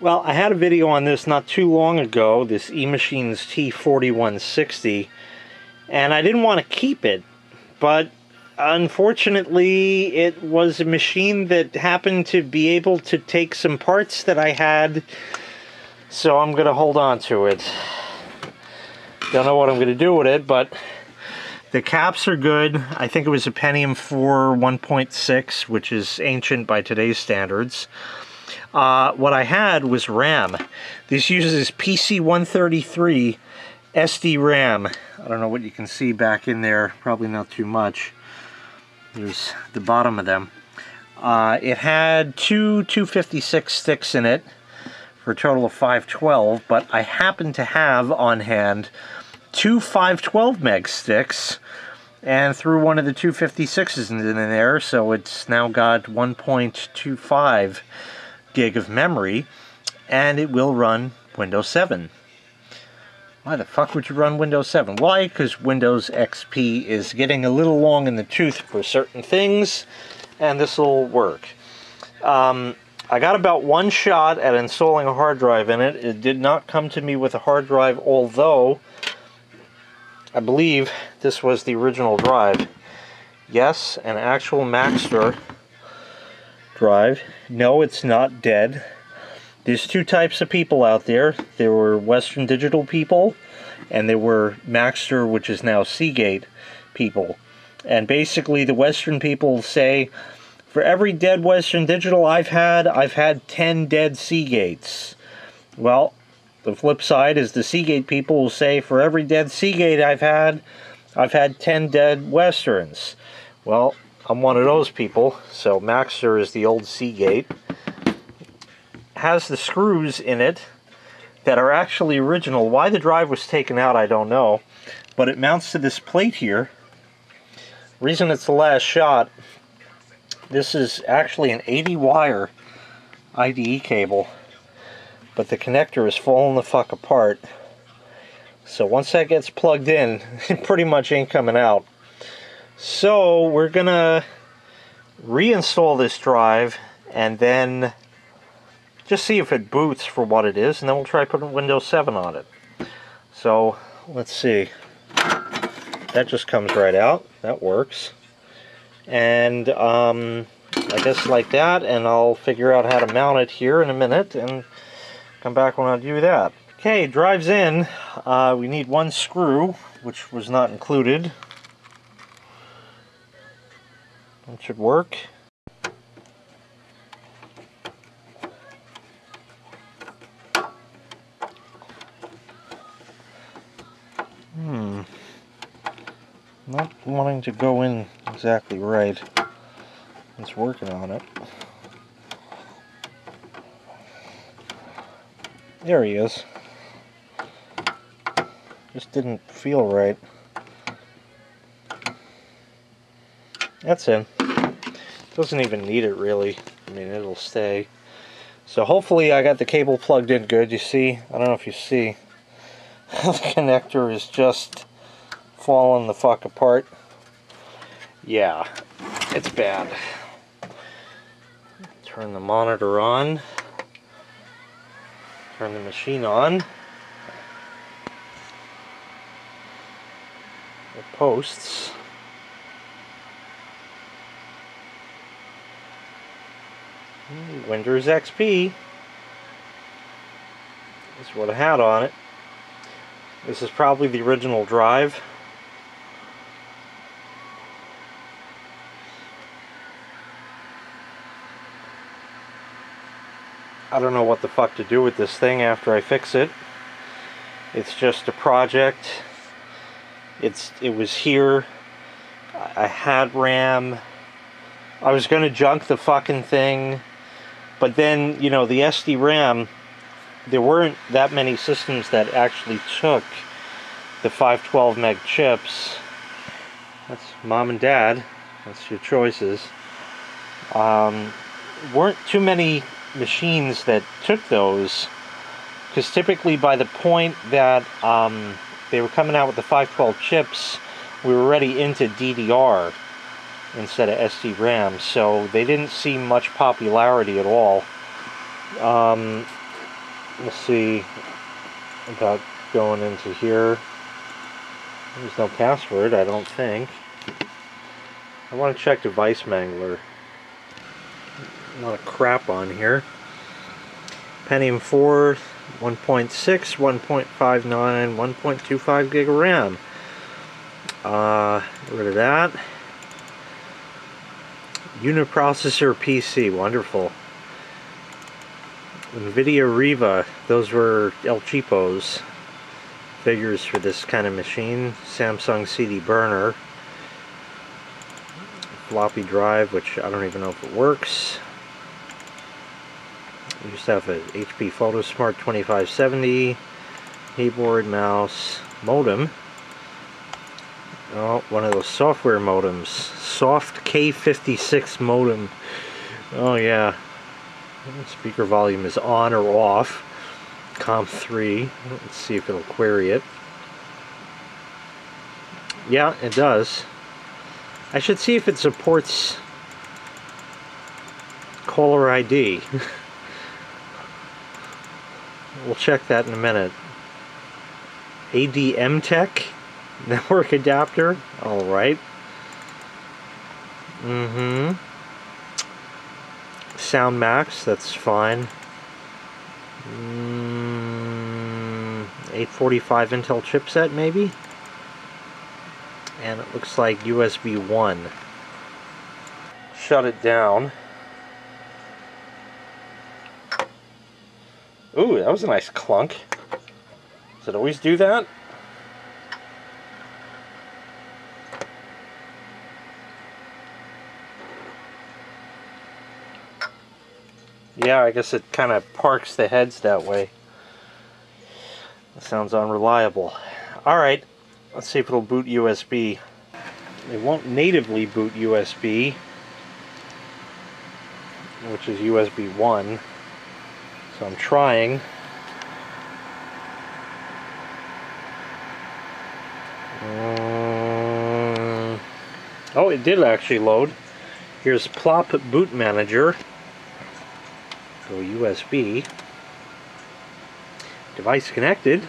Well, I had a video on this not too long ago, this eMachines T4160, and I didn't want to keep it, but unfortunately it was a machine that happened to be able to take some parts that I had, so I'm going to hold on to it. Don't know what I'm going to do with it, but the caps are good. I think it was a Pentium 4 1.6, which is ancient by today's standards. What I had was RAM. This uses PC133 SD RAM. I don't know what you can see back in there, probably not too much. There's the bottom of them. It had two 256 sticks in it for a total of 512, but I happen to have on hand two 512 meg sticks and threw one of the 256s in there, so it's now got 1.25 gig of memory, and it will run Windows 7. Why the fuck would you run Windows 7? Why? Because Windows XP is getting a little long in the tooth for certain things, and this will work. I got about one shot at installing a hard drive in it. It did not come to me with a hard drive, although I believe this was the original drive. Yes, an actual Maxtor drive. No, it's not dead. There's two types of people out there. There were Western Digital people, and there were Maxtor, which is now Seagate people. And basically the Western people say, for every dead Western Digital I've had 10 dead Seagates. Well, the flip side is the Seagate people will say, for every dead Seagate I've had 10 dead Westerns. Well, I'm one of those people, so Maxtor is the old Seagate. Has the screws in it that are actually original. Why the drive was taken out, I don't know. But it mounts to this plate here. Reason it's the last shot, this is actually an 80-wire IDE cable. But the connector is falling the fuck apart. So once that gets plugged in, it pretty much ain't coming out. So we're gonna reinstall this drive and then just see if it boots for what it is, and then we'll try putting Windows 7 on it. So let's see. That just comes right out. That works. And I guess like that, and I'll figure out how to mount it here in a minute and come back when I do that. Okay, drive's in. We need one screw, which was not included. That should work. Not wanting to go in exactly right. It's working on it. There he is. Just didn't feel right. That's in. Doesn't even need it really. I mean, it'll stay. So hopefully I got the cable plugged in good. You see? I don't know if you see. The connector is just falling the fuck apart. Yeah, it's bad. Turn the monitor on. Turn the machine on. The posts. Windows XP. This is what I had on it. This is probably the original drive. I don't know what the fuck to do with this thing after I fix it. It's just a project. It was here. I had RAM. I was gonna junk the fucking thing, but then, you know, the SD RAM, there weren't that many systems that actually took the 512 meg chips. That's mom and dad. That's your choices. Weren't too many machines that took those, because typically by the point that they were coming out with the 512 chips, we were already into DDR instead of SD-RAM, so they didn't see much popularity at all. We'll see about going into here. There's no password, I don't think. I want to check Device Mangler. A lot of crap on here. Pentium 4, 1.6, 1.59, 1.25 gig of RAM. Rid of that. Uniprocessor PC, wonderful. NVIDIA Riva, those were El Cheapos. Figures for this kind of machine. Samsung CD burner. Floppy drive, which I don't even know if it works. I used to have an HP PhotoSmart 2570. Keyboard, mouse, modem. Oh, one of those software modems. Soft K56 modem. Oh yeah. Speaker volume is on or off. COM3. Let's see if it'll query it. Yeah, it does. I should see if it supports caller ID. We'll check that in a minute. ADM Tech network adapter. All right. Sound Max, that's fine. 845 Intel chipset maybe? And it looks like USB 1. Shut it down. Ooh, that was a nice clunk. Does it always do that? Yeah, I guess it kind of parks the heads that way. That sounds unreliable. Alright, let's see if it'll boot USB. It won't natively boot USB, which is USB 1. So I'm trying. Oh, it did actually load. Here's Plop Boot Manager. Go USB. Device connected.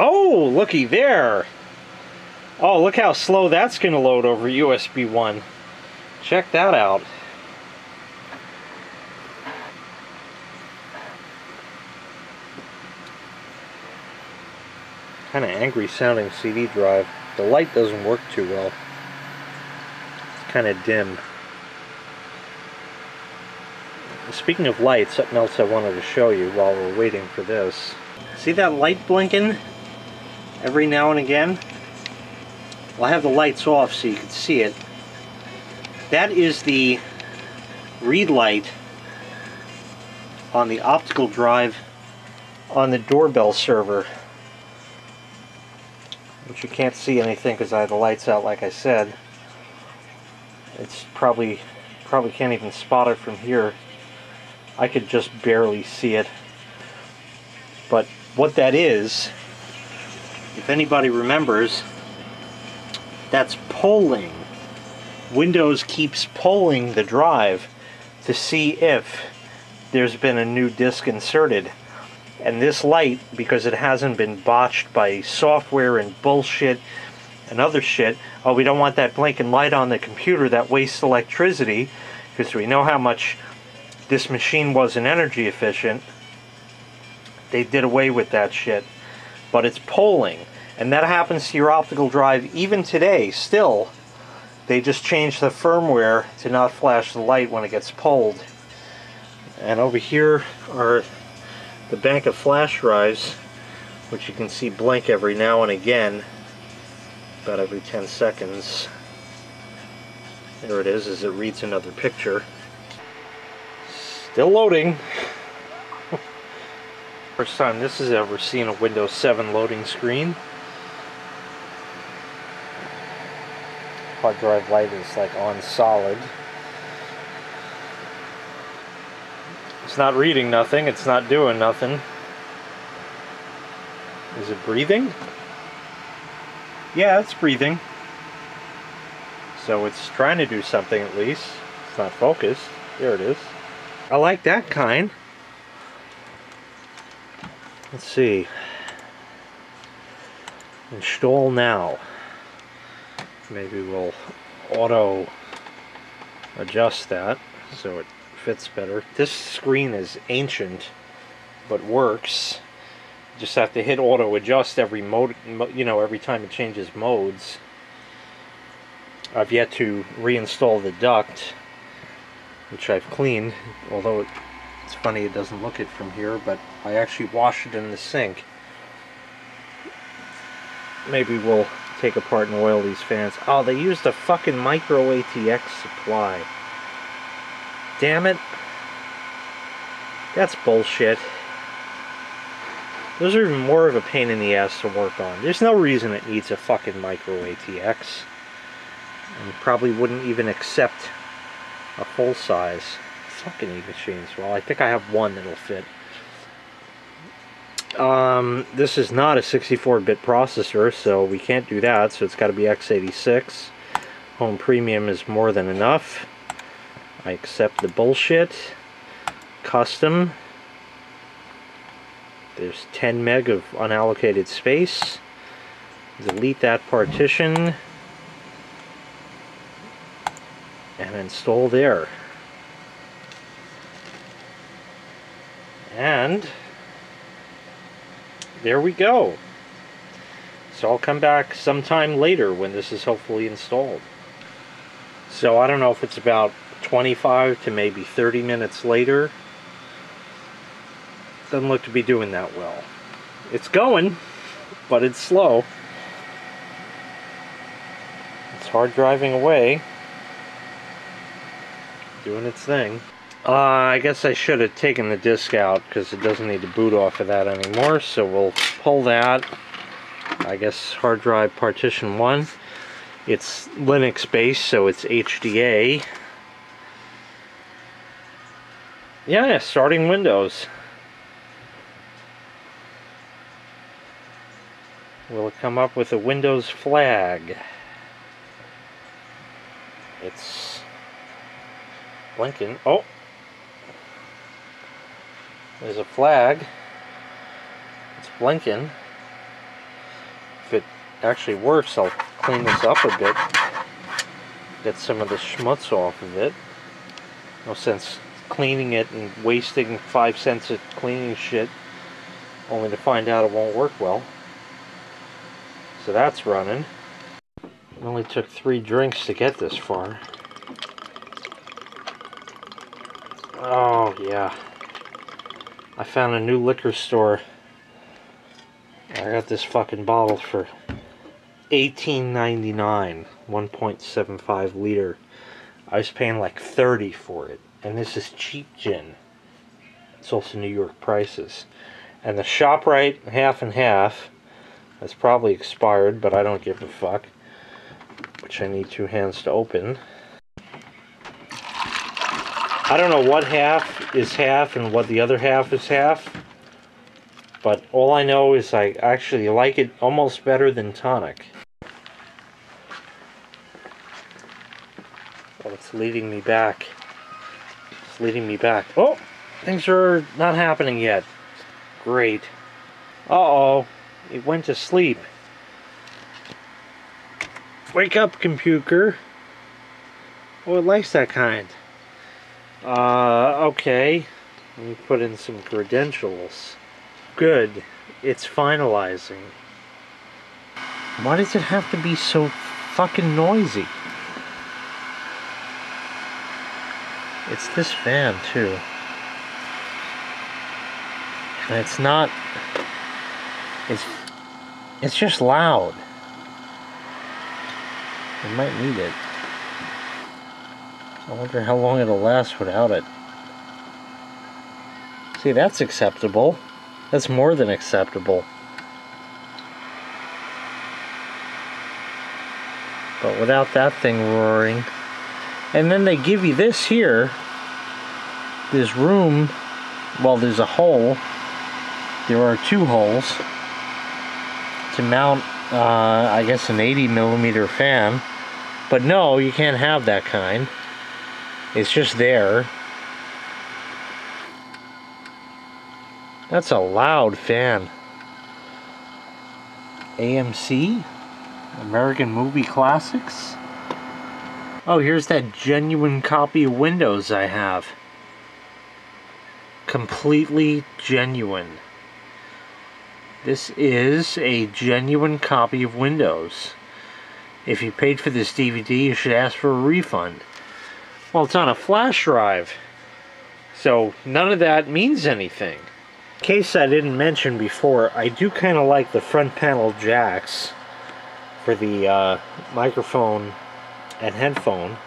Oh, looky there. Oh, look how slow that's going to load over USB 1. Check that out. Kind of angry sounding CD drive. The light doesn't work too well. It's kind of dim. Speaking of light, something else I wanted to show you while we're waiting for this. See that light blinking every now and again? Well, I have the lights off so you can see it. That is the read light on the optical drive on the doorbell server. Which you can't see anything because I have the lights out, like I said. It's probably can't even spot it from here. I could just barely see it. But what that is, if anybody remembers, that's polling. Windows keeps polling the drive to see if there's been a new disk inserted. And this light, because it hasn't been botched by software and bullshit and other shit, oh, we don't want that blinking light on the computer that wastes electricity, because we know how much this machine wasn't energy efficient. They did away with that shit. But it's polling. And that happens to your optical drive even today, still. They just changed the firmware to not flash the light when it gets polled. And over here are the bank of flash drives, which you can see blink every now and again, about every 10 seconds. There it is as it reads another picture. Still loading. First time this has ever seen a Windows 7 loading screen. Hard drive light is like on solid. It's not reading nothing, it's not doing nothing. Is it breathing? Yeah, it's breathing. So it's trying to do something at least. It's not focused. There it is. I like that kind. Let's see. Install now. Maybe we'll auto adjust that so it fits better. This screen is ancient, but works. You just have to hit auto adjust every mode, you know, every time it changes modes. I've yet to reinstall the duct, which I've cleaned, although it's funny it doesn't look it from here, but I actually washed it in the sink. Maybe we'll take apart and oil these fans. Oh, they used a fucking micro ATX supply. Damn it. That's bullshit. Those are even more of a pain in the ass to work on. There's no reason it needs a fucking micro ATX. And probably wouldn't even accept a full size. Fucking eMachines. Well, I think I have one that'll fit. This is not a 64-bit processor, so we can't do that, so it's got to be x86. Home Premium is more than enough. I accept the bullshit. Custom. There's 10 meg of unallocated space. Delete that partition. And install there. And there we go. So I'll come back sometime later when this is hopefully installed. So I don't know if it's about 25 to maybe 30 minutes later. Doesn't look to be doing that well. It's going, but it's slow. It's hard driving away. Doing its thing. I guess I should have taken the disk out because it doesn't need to boot off of that anymore, so we'll pull that. I guess hard drive partition 1. It's Linux based, so it's HDA. Yeah, starting Windows. Will it come up with a Windows flag? It's blinking. Oh! There's a flag. It's blinking. If it actually works, I'll clean this up a bit. Get some of the schmutz off of it. No sense cleaning it and wasting 5 cents of cleaning shit only to find out it won't work well. So that's running. It only took 3 drinks to get this far. Oh yeah. I found a new liquor store. I got this fucking bottle for $18.99, 1.75 liter. I was paying like $30 for it, and this is cheap gin. It's also New York prices. And the ShopRite half and half has probably expired, but I don't give a fuck. Which I need 2 hands to open. I don't know what half is half and what the other half is half, but all I know is I actually like it almost better than tonic. Oh, it's leading me back. It's leading me back. Oh, things are not happening yet. Great. Uh-oh, it went to sleep. Wake up, computer. Oh, it likes that kind. Okay. Let me put in some credentials. Good. It's finalizing. Why does it have to be so fucking noisy? It's this fan, too. And it's not... It's just loud. I might need it. I wonder how long it'll last without it. See, that's acceptable. That's more than acceptable. But without that thing roaring. And then they give you this here. There's room. Well, there's a hole. There are 2 holes to mount, I guess, an 80mm fan. But no, you can't have that kind. It's just there. That's a loud fan. AMC? American Movie Classics? Oh, here's that genuine copy of Windows I have. Completely genuine. This is a genuine copy of Windows. If you paid for this DVD, you should ask for a refund. Well, it's on a flash drive, so none of that means anything. In case I didn't mention before, I do kind of like the front panel jacks for the microphone and headphone.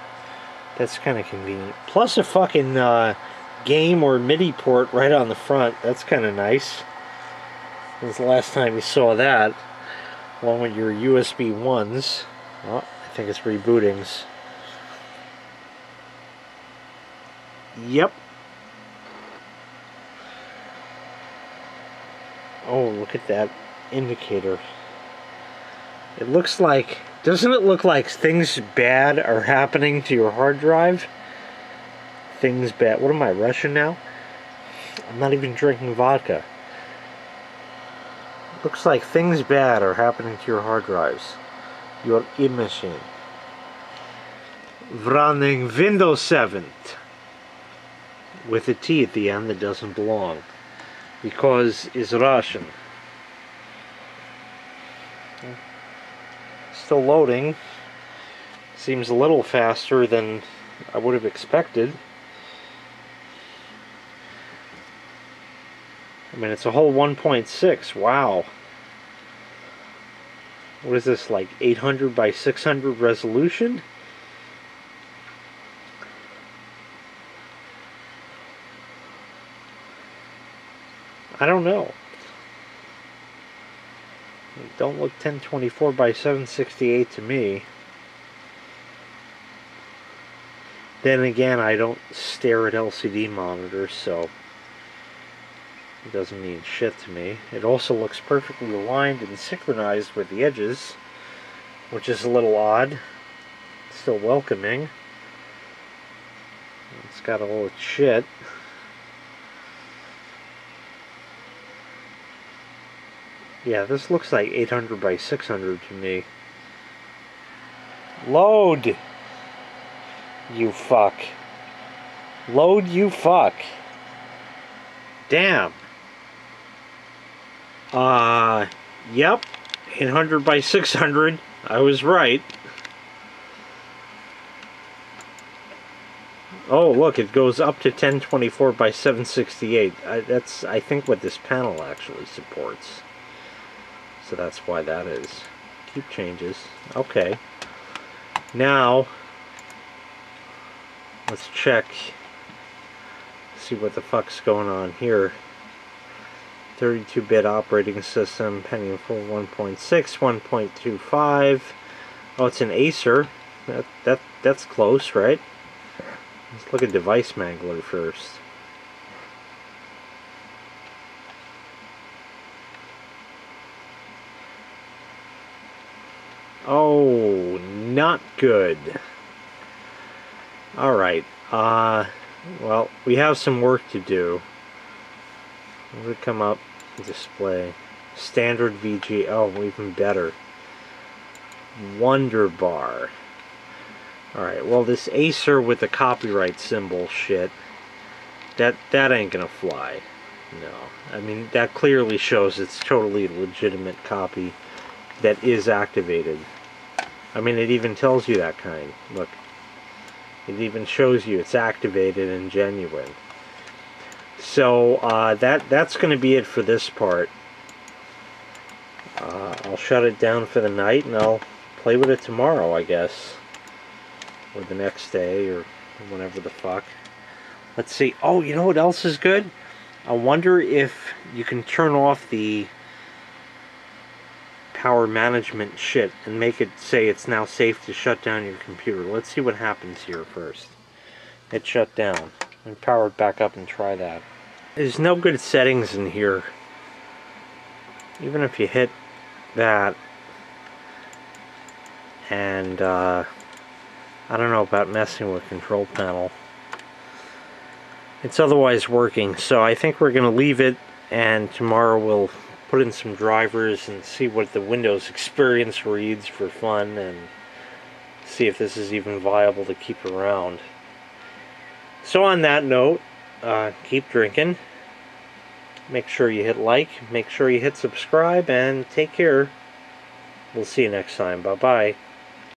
That's kind of convenient. Plus a fucking game or MIDI port right on the front. That's kind of nice. When's the last time you saw that? Along with your USB 1s. Oh, I think it's rebooting. Yep. Oh, look at that indicator. It looks like... Doesn't it look like things bad are happening to your hard drive? Things bad. What am I, Russian now? I'm not even drinking vodka. Looks like things bad are happening to your hard drives. Your eMachine. Running Windows 7. With a T at the end that doesn't belong. Because it's Russian. Still loading. Seems a little faster than I would have expected. I mean, it's a whole 1.6. Wow. What is this, like 800 by 600 resolution? I don't know. It don't look 1024 by 768 to me. Then again, I don't stare at LCD monitors, so it doesn't mean shit to me. It also looks perfectly aligned and synchronized with the edges, which is a little odd. Still welcoming. It's got all its shit. Yeah, this looks like 800 by 600 to me. Load! You fuck. Load, you fuck. Damn. Yep. 800 by 600. I was right. Oh, look, it goes up to 1024 by 768. That's, I think, what this panel actually supports. So that's why that is. Keep changes. Okay. Now, let's check. See what the fuck's going on here. 32-bit operating system, Pentium 4 1.6, 1.25. Oh, it's an Acer. That's close, right? Let's look at Device Mangler first. Oh, not good. Alright, well, we have some work to do. I'm going to come up, display, standard VG, oh, even better. Wonderbar. Alright, well, this Acer with the copyright symbol shit, that ain't gonna fly. No. I mean, that clearly shows it's totally a legitimate copy that is activated. I mean, it even tells you that kind. Look. It even shows you it's activated and genuine. So, that's going to be it for this part. I'll shut it down for the night, and I'll play with it tomorrow, I guess. Or the next day, or whenever the fuck. Let's see. Oh, you know what else is good? I wonder if you can turn off the power management shit and make it say it's now safe to shut down your computer. Let's see what happens here first. It shut down. And power it back up and try that. There's no good settings in here. Even if you hit that, and I don't know about messing with control panel. it's otherwise working. So I think we're going to leave it, and tomorrow we'll put in some drivers and see what the Windows experience reads for fun, and see if this is even viable to keep around. So on that note, keep drinking. Make sure you hit like, make sure you hit subscribe, and take care. We'll see you next time. Bye-bye.